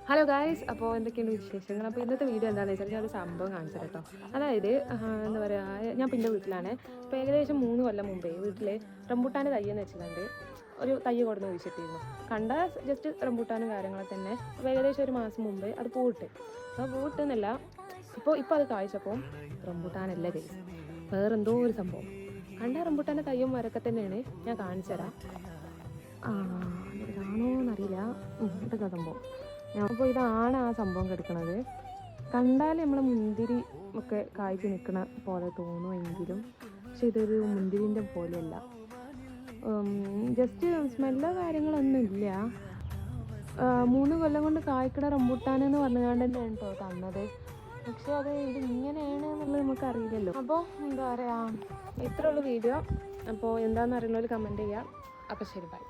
Hello guys, അപ്പോൾ എന്തൊക്കെയാണ് വിശേഷങ്ങൾ? അപ്പോൾ ഇന്നത്തെ വീഡിയോ എന്താണെന്ന് വെച്ചാൽ ഞാൻ ഒരു സംഭവം കാണിച്ചു കേട്ടോ. അതായത് എന്താ പറയുക, ഞാൻ പിന്നെ വീട്ടിലാണ്. അപ്പോൾ ഏകദേശം 3 കൊല്ലം മുമ്പേ വീട്ടിൽ റംബൂട്ടാൻ്റെ തയ്യെന്ന് വെച്ചിട്ടുണ്ട് ഒരു തയ്യ് കൊടുന്ന് കുഴിച്ചിട്ടിരുന്നു. കണ്ട ജസ്റ്റ് റംബൂട്ടാനും കാര്യങ്ങളൊക്കെ തന്നെ. അപ്പോൾ ഏകദേശം ഒരു മാസം മുമ്പേ അത് പൂവിട്ട്. അപ്പോൾ പൂവിട്ടെന്നല്ല, ഇപ്പോൾ അത് കാഴ്ചപ്പോൾ റംബൂട്ടാനല്ല കേസ്, വേറെന്തോ ഒരു സംഭവം. കണ്ട റംബൂട്ടാൻ്റെ തയ്യും മരൊക്കെ തന്നെയാണ്. ഞാൻ കാണിച്ചു തരാം. ഇതാണോ എന്നറിയില്ല. ഇതൊക്കെ സംഭവം. അപ്പോൾ ഇതാണ് ആ സംഭവം കിടക്കുന്നത്. കണ്ടാൽ നമ്മൾ മുന്തിരി ഒക്കെ കായ്ച്ച് നിൽക്കണ പോലെ തോന്നുമെങ്കിലും പക്ഷെ ഇതൊരു മുന്തിരിൻ്റെ പോലെയല്ല. ജസ്റ്റ് സ്മെല്ലോ കാര്യങ്ങളൊന്നും ഇല്ല. 3 കൊല്ലം കൊണ്ട് കായ്ക്കണ റംബൂട്ടാനെന്ന് പറഞ്ഞുകൊണ്ട് തന്നെയാണ് കേട്ടോ തന്നത്. പക്ഷെ അത് ഇത് ഇങ്ങനെയാണ് എന്നുള്ളത് നമുക്കറിയില്ലല്ലോ. അപ്പോൾ എന്താ പറയുക, ഇത്രയുള്ള വീഡിയോ. അപ്പോൾ എന്താണെന്ന് അറിയുന്നവർ കമൻറ്റ് ചെയ്യുക. അപ്പോൾ ശരി, ബൈ.